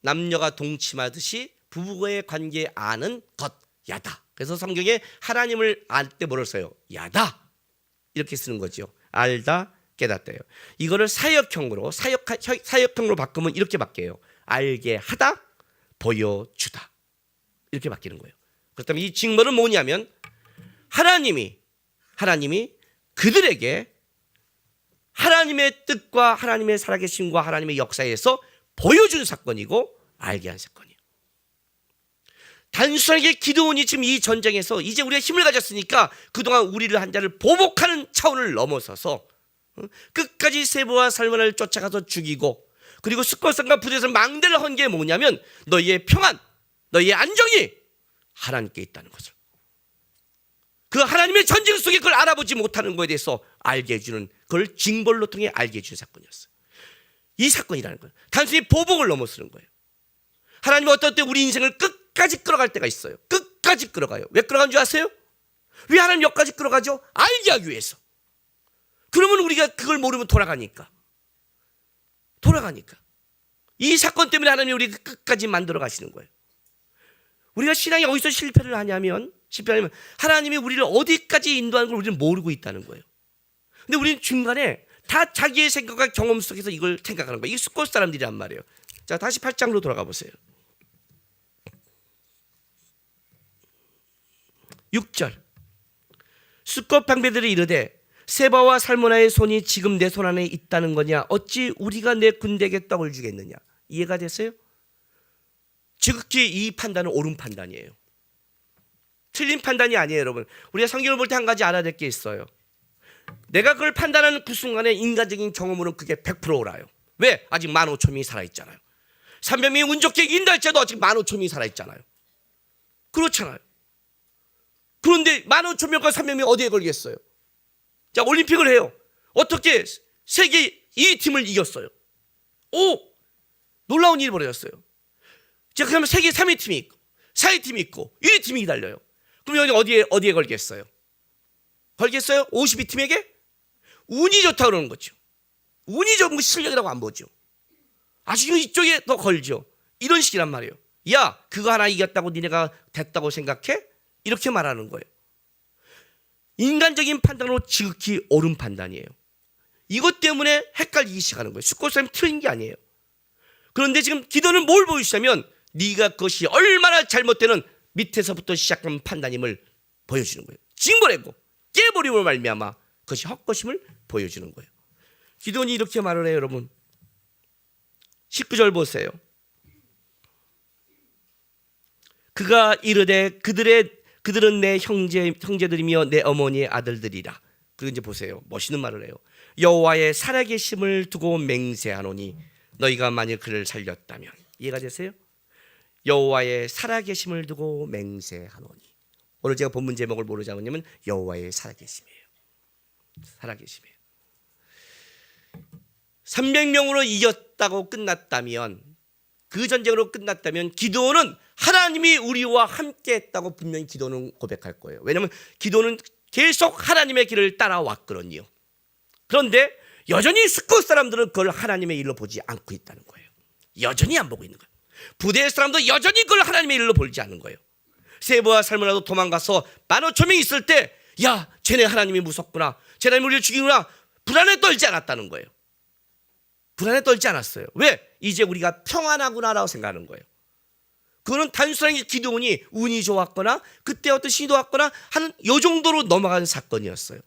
남녀가 동침하듯이 부부의 관계에 아는 것, 야다. 그래서 성경에 하나님을 알 때 뭐를 써요? 야다. 이렇게 쓰는 거죠. 알다, 깨닫다요. 이거를 사역형으로 바꾸면 이렇게 바뀌어요. 알게 하다, 보여주다. 이렇게 바뀌는 거예요. 그렇다면 이 징벌은 뭐냐면 하나님이 그들에게 하나님의 뜻과 하나님의 살아계심과 하나님의 역사에서 보여준 사건이고 알게 한 사건이에요. 단순하게 기드온이 지금 이 전쟁에서 이제 우리가 힘을 가졌으니까 그동안 우리를 한 자를 보복하는 차원을 넘어서서 끝까지 세보와 살문을 쫓아가서 죽이고, 그리고 숫곳산과 부대에서 망대를 한 게 뭐냐면 너희의 평안, 너희의 안정이 하나님께 있다는 것을, 그 하나님의 전쟁 속에 그걸 알아보지 못하는 것에 대해서 알게 해주는, 그걸 징벌로 통해 알게 해주는 사건이었어요. 이 사건이라는 거예요. 단순히 보복을 넘어서는 거예요. 하나님은 어떨 때 우리 인생을 끝까지 끌어갈 때가 있어요. 끝까지 끌어가요. 왜 끌어간 줄 아세요? 왜 하나님 여기까지 끌어가죠? 알게 하기 위해서. 그러면 우리가 그걸 모르면 돌아가니까. 이 사건 때문에 하나님이 우리 끝까지 만들어 가시는 거예요. 우리가 신앙이 어디서 실패를 하냐면 하나님이 우리를 어디까지 인도하는 걸 우리는 모르고 있다는 거예요. 근데 우리는 중간에 다 자기의 생각과 경험 속에서 이걸 생각하는 거예요. 이게 숫곳 사람들이란 말이에요. 자, 다시 8장으로 돌아가 보세요. 6절. 숫곳 방배들이 이르되 세바와 살모나의 손이 지금 내 손 안에 있다는 거냐? 어찌 우리가 내 군대에게 떡을 주겠느냐? 이해가 됐어요? 지극히 이 판단은 옳은 판단이에요. 틀린 판단이 아니에요, 여러분. 우리가 성경을 볼 때 한 가지 알아야 될 게 있어요. 내가 그걸 판단하는 그 순간에 인간적인 경험으로 그게 100% 옳아요. 왜? 아직 15,000명이 살아있잖아요. 300명이 운 좋게 인달자도 아직 15,000명이 살아있잖아요. 그렇잖아요. 그런데 15,000명과 300명이 어디에 걸겠어요? 자, 올림픽을 해요. 어떻게 세계 2팀을 이겼어요? 오! 놀라운 일이 벌어졌어요. 자, 그러면 세계 3위 팀이 있고 4위 팀이 있고 1위 팀이 기다려요. 그럼 여기 어디에 걸겠어요? 52팀에게? 운이 좋다고 그러는 거죠. 운이 좋은 거 실력이라고 안 보죠. 아주 이쪽에 더 걸죠. 이런 식이란 말이에요. 야, 그거 하나 이겼다고 니네가 됐다고 생각해? 이렇게 말하는 거예요. 인간적인 판단으로 지극히 옳은 판단이에요. 이것 때문에 헷갈리기 시작하는 거예요. 숫곳사람이 틀린 게 아니에요. 그런데 지금 기도는 뭘 보여주냐면 네가 그것이 얼마나 잘못되는 밑에서부터 시작한 판단임을 보여주는 거예요. 징벌했고 깨버림을 말미암아 그것이 헛것임을 보여주는 거예요. 기도는 이렇게 말을 해요, 여러분. 19절 보세요. 그가 이르되 그들은 내 형제들이며 내 어머니의 아들들이라. 그리고 이제 보세요. 멋있는 말을 해요. 여호와의 살아계심을 두고 맹세하노니 너희가 만일 그를 살렸다면. 이해가 되세요? 여호와의 살아계심을 두고 맹세하노니. 오늘 제가 본문 제목을 뭐로 잡았냐면 여호와의 살아계심이에요. 살아계심이에요. 300명으로 이겼다고 끝났다면, 그 전쟁으로 끝났다면 기도는 하나님이 우리와 함께 했다고 분명히 기도는 고백할 거예요. 왜냐하면 기도는 계속 하나님의 길을 따라왔거든요. 그런데 여전히 숫곳 사람들은 그걸 하나님의 일로 보지 않고 있다는 거예요. 여전히 안 보고 있는 거예요. 부대의 사람도 여전히 그걸 하나님의 일로 보지 않는 거예요. 세보와 살문나도 도망가서 15,000명이 있을 때, 야, 쟤네 하나님이 무섭구나, 쟤네 하나님이 우리를 죽이구나, 불안에 떨지 않았다는 거예요. 불안에 떨지 않았어요. 왜? 이제 우리가 평안하구나라고 생각하는 거예요. 그거는 단순하게 기드온이 운이 좋았거나 그때 어떤 신이 왔거나 하는 요 정도로 넘어간 사건이었어요.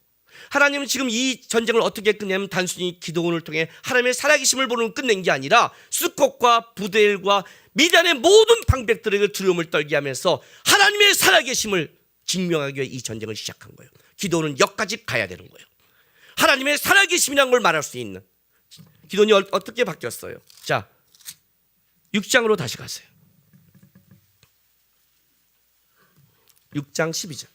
하나님은 지금 이 전쟁을 어떻게 끝내면 단순히 기드온을 통해 하나님의 살아계심을 보는 끝낸 게 아니라 숫곳과 부델과 미디안의 모든 방백들에게 두려움을 떨게 하면서 하나님의 살아계심을 증명하기 위해 이 전쟁을 시작한 거예요. 기드온은 여기까지 가야 되는 거예요. 하나님의 살아계심이라는 걸 말할 수 있는. 기드온이 어떻게 바뀌었어요? 자, 6장으로 다시 가세요. 6장 12절.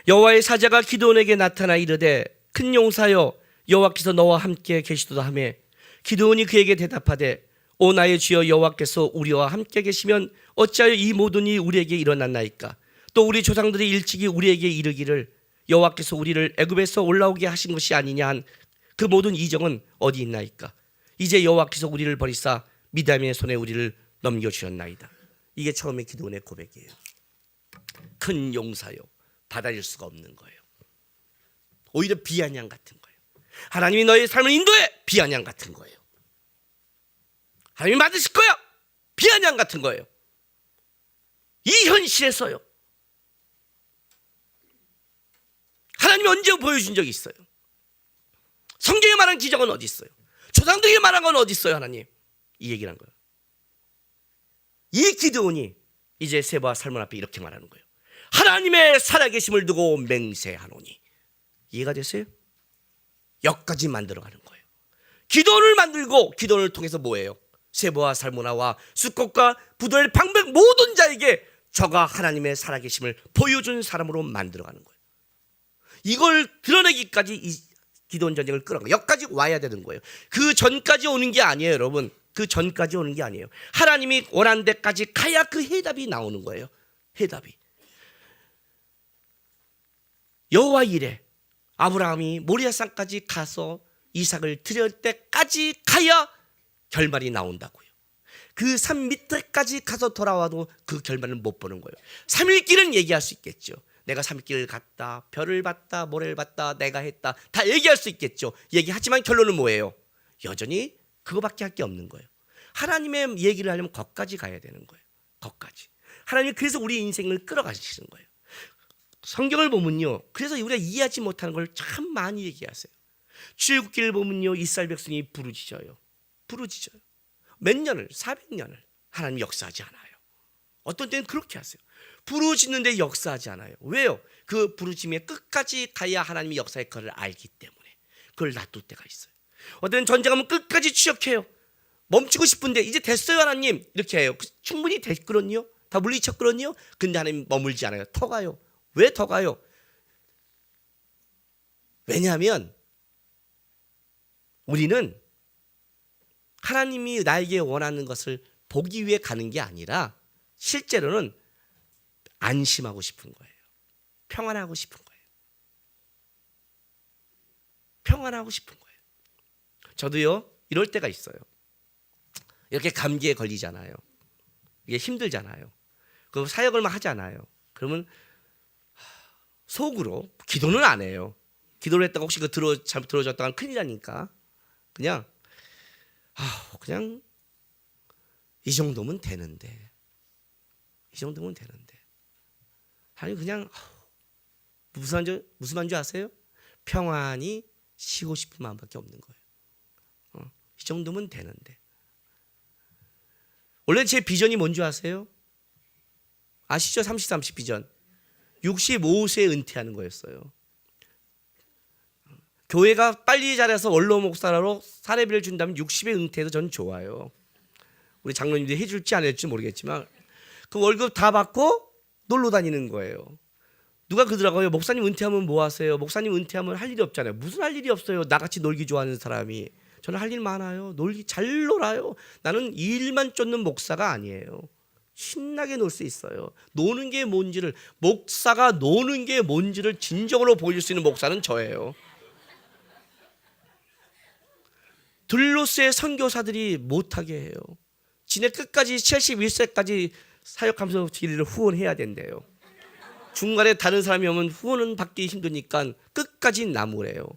여호와의 사자가 기드온에게 나타나 이르되 큰 용사여, 여호와께서 너와 함께 계시도다 하며, 기드온이 그에게 대답하되 오 나의 주여, 여호와께서 우리와 함께 계시면 어찌하여 이 모든 일이 우리에게 일어났나이까? 또 우리 조상들이 일찍이 우리에게 이르기를 여호와께서 우리를 애굽에서 올라오게 하신 것이 아니냐 한 그 모든 이정은 어디 있나이까? 이제 여호와께서 우리를 버리사 미디안의 손에 우리를 넘겨주셨나이다. 이게 처음에 기드온의 고백이에요. 큰 용사요, 받아들일 수가 없는 거예요. 오히려 비아냥 같은 거예요. 하나님이 너의 삶을 인도해, 비아냥 같은 거예요. 하나님이 만드실 거야. 비아냥 같은 거예요. 이 현실에서요. 하나님이 언제 보여준 적이 있어요? 성경에 말한 기적은 어디 있어요? 조상들에게 말한 건 어디 있어요? 하나님 이 얘기를 한 거예요. 이 기드온이 이제 세바와 살몬 앞에 이렇게 말하는 거예요. 하나님의 살아계심을 두고 맹세하노니. 이해가 됐어요? 여기까지 만들어가는 거예요. 기도원을 만들고 기도원을 통해서 뭐예요? 세바와 살모나와 수컷과 부도엘 방백 모든 자에게 저가 하나님의 살아계심을 보여준 사람으로 만들어가는 거예요. 이걸 드러내기까지 이 기도원 전쟁을 끌어가 여기까지 와야 되는 거예요. 그 전까지 오는 게 아니에요, 여러분. 그 전까지 오는 게 아니에요. 하나님이 원하는 데까지 가야 그 해답이 나오는 거예요. 해답이. 여호와 이래 아브라함이 모리아산까지 가서 이삭을 드릴 때까지 가야 결말이 나온다고요. 그 산 밑에까지 가서 돌아와도 그 결말을 못 보는 거예요. 3일 길은 얘기할 수 있겠죠. 내가 3일 길을 갔다, 별을 봤다, 모래를 봤다, 내가 했다, 다 얘기할 수 있겠죠. 얘기하지만 결론은 뭐예요? 여전히 그거밖에 할 게 없는 거예요. 하나님의 얘기를 하려면 거기까지 가야 되는 거예요. 거기까지. 하나님이 그래서 우리 인생을 끌어가시는 거예요. 성경을 보면요, 그래서 우리가 이해하지 못하는 걸 참 많이 얘기하세요. 출애굽기를 보면요, 이스라엘 백성이 부르짖어요. 부르짖어요. 몇 년을, 400년을 하나님이 역사하지 않아요. 어떤 때는 그렇게 하세요. 부르짖는데 역사하지 않아요. 왜요? 그 부르짖음에 끝까지 가야 하나님이 역사의 것을 알기 때문에 그걸 놔둘 때가 있어요. 어떤 전쟁하면 끝까지 추적해요. 멈추고 싶은데 이제 됐어요 하나님 이렇게 해요. 충분히 됐거든요. 다 물리쳤거든요. 근데 하나님 머물지 않아요. 더 가요. 왜 더 가요? 왜냐하면 우리는 하나님이 나에게 원하는 것을 보기 위해 가는 게 아니라 실제로는 안심하고 싶은 거예요. 평안하고 싶은 거예요. 평안하고 싶은 거예요. 저도요 이럴 때가 있어요. 이렇게 감기에 걸리잖아요. 이게 힘들잖아요. 그럼 사역을 막 하잖아요. 그러면 속으로 기도는 안 해요. 기도를 했다가 혹시 잘못 들어졌다가 큰일 나니까 그냥 이 정도면 되는데, 이 정도면 되는데 하나님 그냥 무슨 말인지 아세요? 평안히 쉬고 싶은 마음밖에 없는 거예요. 이 정도면 되는데. 원래 제 비전이 뭔지 아세요? 아시죠? 30-30 비전. 65세 은퇴하는 거였어요. 교회가 빨리 자라서 원로 목사로 사례비를 준다면 60에 은퇴해도 전 좋아요. 우리 장로님들이 해줄지 안 해줄지 모르겠지만 그 월급 다 받고 놀러 다니는 거예요. 누가 그러더라고요. 목사님 은퇴하면 뭐 하세요? 목사님 은퇴하면 할 일이 없잖아요. 무슨 할 일이 없어요. 나같이 놀기 좋아하는 사람이. 저는 할 일 많아요. 잘 놀아요. 나는 일만 쫓는 목사가 아니에요. 신나게 놀 수 있어요. 노는 게 뭔지를, 목사가 노는 게 뭔지를 진정으로 보여줄 수 있는 목사는 저예요. 들로스의 선교사들이 못하게 해요. 지네 끝까지 71세까지 사역하면서 길을 후원해야 된대요. 중간에 다른 사람이 오면 후원은 받기 힘드니까 끝까지 나무래요.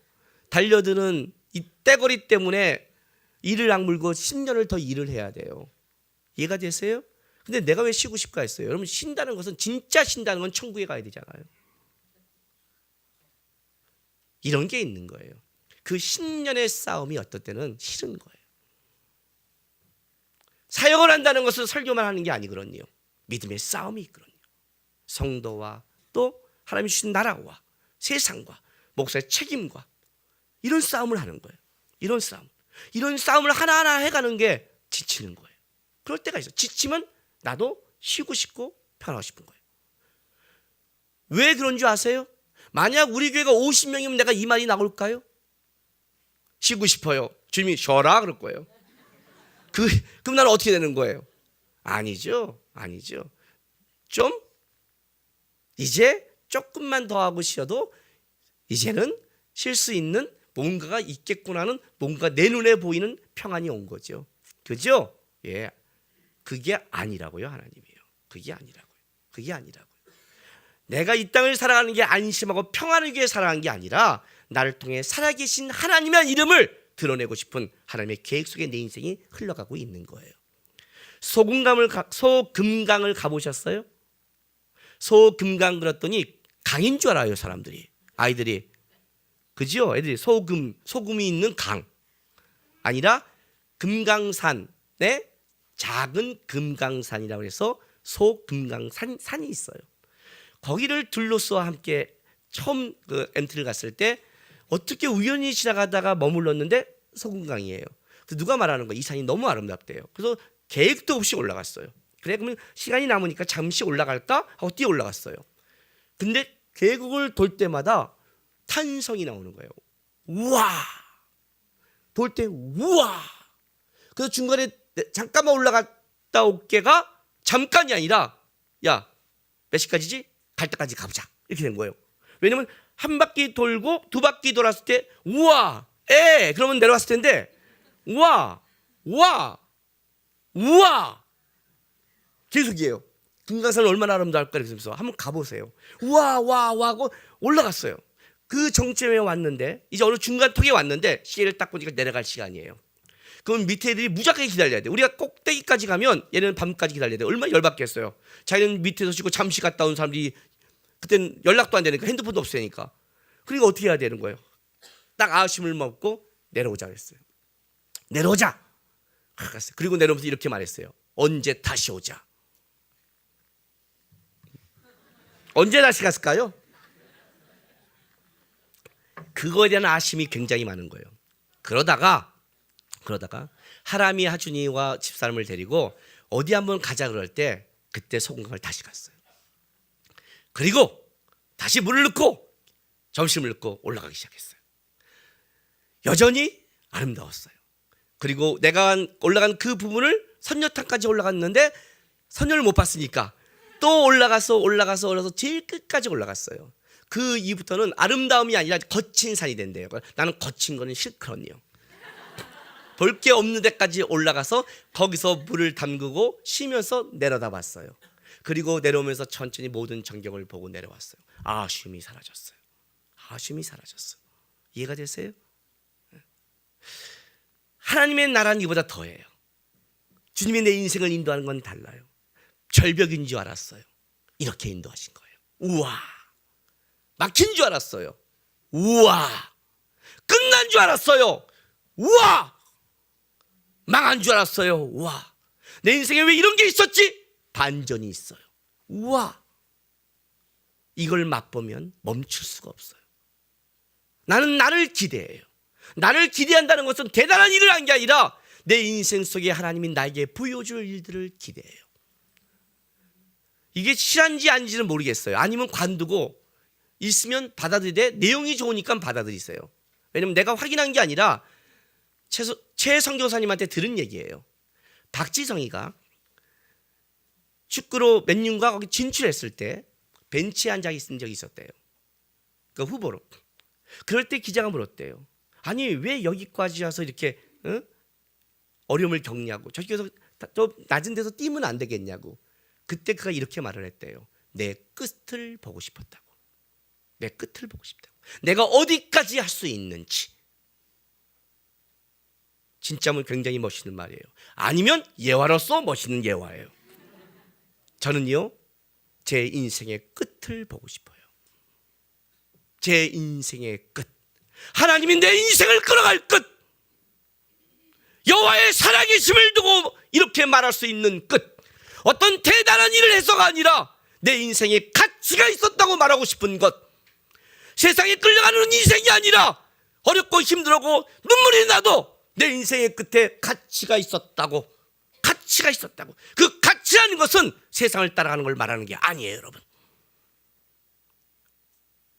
달려드는 이 떼거리 때문에 일을 악물고 10년을 더 일을 해야 돼요. 이해가 되세요? 근데 내가 왜 쉬고 싶까 했어요. 여러분 쉰다는 것은 진짜 쉰다는 건 천국에 가야 되잖아요. 이런 게 있는 거예요. 그 10년의 싸움이 어떨 때는 싫은 거예요. 사역을 한다는 것은 설교만 하는 게 아니거든요. 믿음의 싸움이 있거든요. 성도와 또 하나님이 주신 나라와 세상과 목사의 책임과 이런 싸움을 하는 거예요. 이런 싸움을 하나하나 해가는 게 지치는 거예요. 그럴 때가 있어요. 지치면 나도 쉬고 싶고 편하고 싶은 거예요. 왜 그런 줄 아세요? 만약 우리 교회가 50명이면 내가 이 말이 나올까요? 쉬고 싶어요. 주님이 쉬어라 그럴 거예요. 그럼 나는 어떻게 되는 거예요? 아니죠. 좀 이제 조금만 더 하고 쉬어도 이제는 쉴 수 있는 뭔가가 있겠구나 하는 뭔가 내 눈에 보이는 평안이 온 거죠. 그죠? 예. 그게 아니라고요, 하나님이요. 그게 아니라고요. 내가 이 땅을 살아가는 게 안심하고 평안을 위해 살아가는 게 아니라 나를 통해 살아계신 하나님의 이름을 드러내고 싶은 하나님의 계획 속에 내 인생이 흘러가고 있는 거예요. 소금강을 가보셨어요? 소금강 그랬더니 강인 줄 알아요, 사람들이. 아이들이. 그죠? 애들이 소금이 있는 강. 아니라 금강산에 작은 금강산이라고 해서 소금강산이 있어요. 거기를 둘러싸 함께 처음 그 엔트를 갔을 때 어떻게 우연히 지나가다가 머물렀는데 소금강이에요. 그래서 누가 말하는 거야? 이 산이 너무 아름답대요. 그래서 계획도 없이 올라갔어요. 그래, 그러면 시간이 남으니까 잠시 올라갈까 하고 뛰어 올라갔어요. 근데 계곡을 돌 때마다 탄성이 나오는 거예요. 우와! 돌 때 우와! 그래서 중간에 잠깐만 올라갔다 올게가 잠깐이 아니라 야, 몇 시까지지? 갈 때까지 가보자. 이렇게 된 거예요. 왜냐면 한 바퀴 돌고 두 바퀴 돌았을 때 우와! 그러면 내려왔을 텐데 우와! 우와! 우와! 계속이에요. 금강산은 얼마나 아름다울까 그래서 한번 가보세요. 우와 와 하고 올라갔어요. 그 정점에 왔는데 이제 어느 중간 턱에 왔는데 시계를 딱 보니까 내려갈 시간이에요. 그럼 밑에 애들이 무작하게 기다려야 돼. 우리가 꼭대기까지 가면 얘는 밤까지 기다려야 돼. 얼마나 열받겠어요. 자기는 밑에서 쉬고 잠시 갔다 온 사람들이 그때는 연락도 안 되니까 핸드폰도 없으니까. 그러니까 어떻게 해야 되는 거예요? 딱 아쉬움을 먹고 내려오자 그랬어요. 내려오자. 갔어요. 그리고 내려오면서 이렇게 말했어요. 언제 다시 오자. 언제 다시 갔을까요? 그거에 대한 아쉬움이 굉장히 많은 거예요. 그러다가 하람이 하준이와 집사람을 데리고 어디 한번 가자 그럴 때 그때 소금강을 다시 갔어요. 그리고 다시 물을 넣고 점심을 넣고 올라가기 시작했어요. 여전히 아름다웠어요. 그리고 내가 올라간 그 부분을 선녀탕까지 올라갔는데 선녀를 못 봤으니까 또 올라가서 제일 끝까지 올라갔어요. 그 이후부터는 아름다움이 아니라 거친 산이 된대요. 나는 거친 거는 싫거든요. 볼 게 없는 데까지 올라가서 거기서 물을 담그고 쉬면서 내려다 봤어요. 그리고 내려오면서 천천히 모든 전경을 보고 내려왔어요. 아쉬움이 사라졌어요. 이해가 되세요? 하나님의 나라는 이보다 더해요. 주님이 내 인생을 인도하는 건 달라요. 절벽인 줄 알았어요. 이렇게 인도하신 거예요. 우와! 막힌 줄 알았어요. 우와! 끝난 줄 알았어요. 우와! 망한 줄 알았어요. 우와! 내 인생에 왜 이런 게 있었지? 반전이 있어요. 우와! 이걸 맛보면 멈출 수가 없어요. 나는 나를 기대해요. 나를 기대한다는 것은 대단한 일을 한 게 아니라 내 인생 속에 하나님이 나에게 보여줄 일들을 기대해요. 이게 실한지 아닌지는 모르겠어요. 아니면 관두고 있으면 받아들이되 내용이 좋으니까 받아들이세요. 왜냐면 내가 확인한 게 아니라 최 선교사님한테 들은 얘기예요. 박지성이가 축구로 맨유가 거기 진출했을 때 벤치에 앉아 있은 적이 있었대요. 그 후보로. 그럴 때 기자가 물었대요. 아니 왜 여기까지 와서 이렇게 어려움을 겪냐고. 저기서 좀 낮은 데서 뛰면 안 되겠냐고. 그때 그가 이렇게 말을 했대요. 내 끝을 보고 싶었다고. 내 끝을 보고 싶다고. 내가 어디까지 할 수 있는지. 진짜 굉장히 멋있는 말이에요. 아니면 예화로서 멋있는 예화예요. 저는요, 제 인생의 끝을 보고 싶어요. 제 인생의 끝. 하나님이 내 인생을 끌어갈 끝. 여호와의 살아계심을 두고 이렇게 말할 수 있는 끝. 어떤 대단한 일을 해서가 아니라 내 인생에 가치가 있었다고 말하고 싶은 것. 세상에 끌려가는 인생이 아니라 어렵고 힘들고 눈물이 나도 내 인생의 끝에 가치가 있었다고. 그 가치라는 것은 세상을 따라가는 걸 말하는 게 아니에요, 여러분.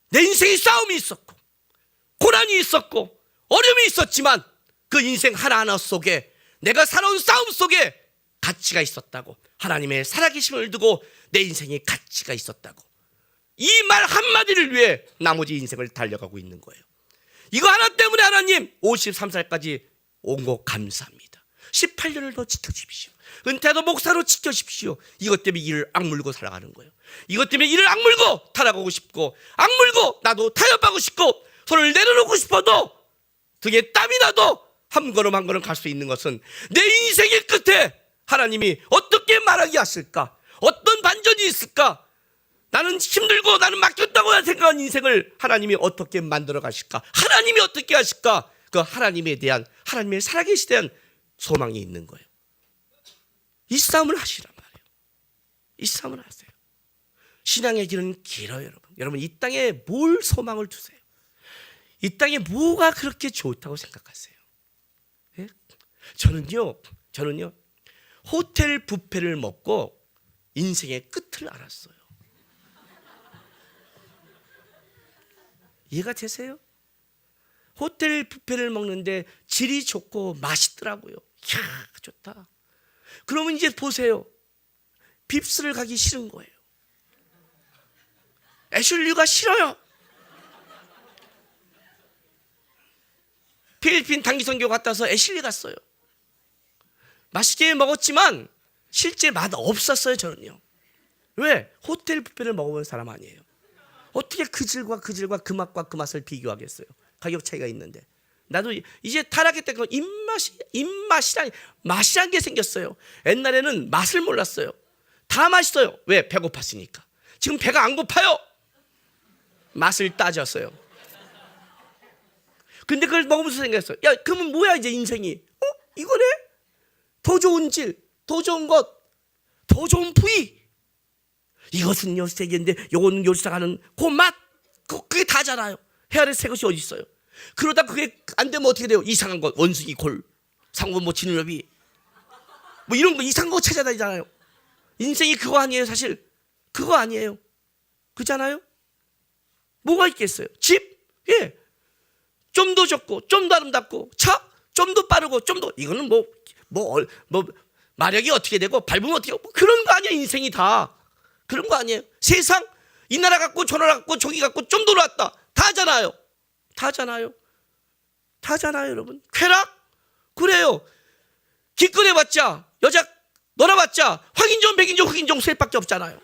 내 인생에 싸움이 있었고 고난이 있었고 어려움이 있었지만 그 인생 하나하나 속에 내가 살아온 싸움 속에 가치가 있었다고. 하나님의 살아계심을 두고 내 인생에 가치가 있었다고. 이 말 한마디를 위해 나머지 인생을 달려가고 있는 거예요. 이거 하나 때문에 하나님 53살까지 온 거 감사합니다. 18년을 더 지켜주십시오. 은퇴도 목사로 지켜주십시오. 이것 때문에 이를 악물고 살아가는 거예요. 이것 때문에 이를 악물고 타락하고 싶고 악물고 나도 타협하고 싶고 손을 내려놓고 싶어도 등에 땀이 나도 한 걸음 한 걸음 갈 수 있는 것은 내 인생의 끝에 하나님이 어떻게 말하기 하실까? 어떤 반전이 있을까? 나는 힘들고 나는 막혔다고 생각한 인생을 하나님이 어떻게 만들어 가실까? 하나님이 어떻게 하실까? 그 하나님에 대한, 하나님의 살아계시에 대한 소망이 있는 거예요. 이 싸움을 하시란 말이에요. 이 싸움을 하세요. 신앙의 길은 길어요, 여러분. 여러분, 이 땅에 뭘 소망을 두세요? 이 땅에 뭐가 그렇게 좋다고 생각하세요? 예? 저는요 호텔 뷔페를 먹고 인생의 끝을 알았어요. 이해가 되세요? 호텔 뷔페를 먹는데 질이 좋고 맛있더라고요. 이야, 좋다. 그러면 이제 보세요. 빕스를 가기 싫은 거예요. 애슐리가 싫어요. 필리핀 단기 선교 갔다 와서 애슐리 갔어요. 맛있게 먹었지만 실제 맛 없었어요, 저는요. 왜? 호텔 뷔페를 먹어본 사람 아니에요. 어떻게 그 질과 그 질과 그 맛과 그 맛을 비교하겠어요? 가격 차이가 있는데. 나도 이제 타락했던 건 맛이란 게 생겼어요. 옛날에는 맛을 몰랐어요. 다 맛있어요. 왜? 배고팠으니까. 지금 배가 안 고파요. 맛을 따졌어요. 근데 그걸 먹으면서 생각했어요. 야, 그러면 뭐야 이제 인생이? 이거네? 더 좋은 질, 더 좋은 것, 더 좋은 부위. 이것은요 세계인데 요거는 요리사가는 그 맛, 그게 다잖아요. 헤아릴 새 것이 어디 있어요? 그러다 그게 안 되면 어떻게 돼요? 이상한 것, 원숭이 골, 상고 뭐 지느러미, 뭐 이런 거 이상한 거 찾아다니잖아요. 인생이 그거 아니에요, 사실. 그거 아니에요. 그잖아요. 뭐가 있겠어요? 집, 예, 좀 더 좋고, 좀 더 아름답고, 차, 좀 더 빠르고, 좀 더 이거는 뭐 마력이 어떻게 되고 밟으면 어떻게 되고 그런 거 아니야. 인생이 다 그런 거 아니에요. 세상 이 나라 갖고 저 나라 갖고 저기 갖고 좀 더 낫다 다잖아요. 다잖아요, 여러분. 쾌락 그래요. 기껏해봤자 여자 놀아봤자 확인종, 백인종, 흑인종 셋밖에 없잖아요.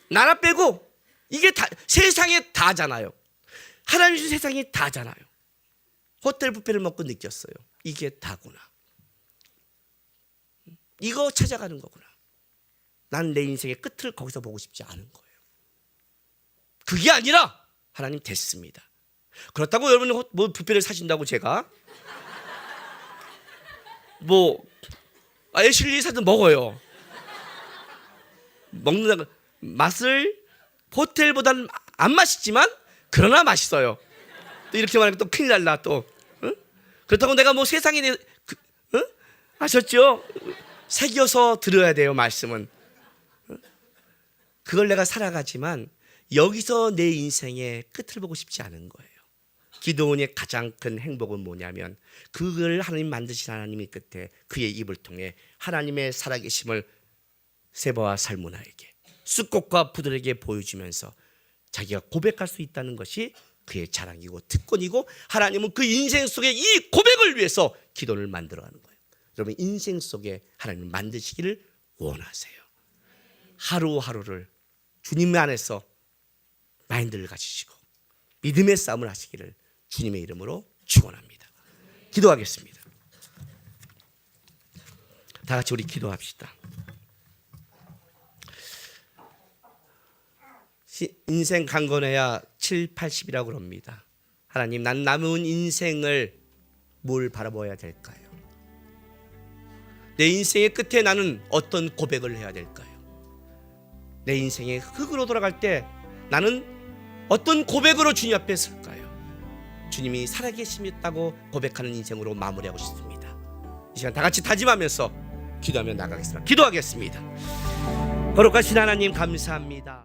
나라 빼고 이게 다 세상에 다잖아요. 하나님 주신 세상이 다잖아요. 호텔 뷔페를 먹고 느꼈어요. 이게 다구나. 이거 찾아가는 거구나. 난 내 인생의 끝을 거기서 보고 싶지 않은 거예요. 그게 아니라 하나님 됐습니다. 그렇다고 여러분 뭐 뷔페를 사신다고 제가 애슐리 사든 먹어요. 먹는다 맛을 호텔보다는 안 맛있지만 그러나 맛있어요. 또 이렇게 말하면 또 큰일 날라 또. 응? 그렇다고 내가 뭐 세상에 아셨죠? 새겨서 들어야 돼요, 말씀은. 그걸 내가 살아가지만 여기서 내 인생의 끝을 보고 싶지 않은 거예요. 기도원의 가장 큰 행복은 뭐냐면 그걸 하나님 만드신 하나님의 끝에 그의 입을 통해 하나님의 살아계심을 세바와 살무나에게 숫꽃과 부들에게 보여주면서 자기가 고백할 수 있다는 것이 그의 자랑이고 특권이고 하나님은 그 인생 속에 이 고백을 위해서 기도를 만들어가는 거예요. 여러분 인생 속에 하나님을 만드시기를 원하세요. 하루하루를 주님 안에서 마인드를 가지시고 믿음의 싸움을 하시기를 주님의 이름으로 축원합니다. 기도하겠습니다. 다 같이 우리 기도합시다. 인생 강건해야 7, 80이라고 그럽니다. 하나님, 난 남은 인생을 뭘 바라봐야 될까요? 내 인생의 끝에 나는 어떤 고백을 해야 될까요? 내 인생의 흙으로 돌아갈 때 나는 어떤 고백으로 주님 앞에 설까요? 주님이 살아계시다고 고백하는 인생으로 마무리하고 싶습니다. 이 시간 다 같이 다짐하면서 기도하며 나가겠습니다. 기도하겠습니다. 거룩하신 하나님 감사합니다.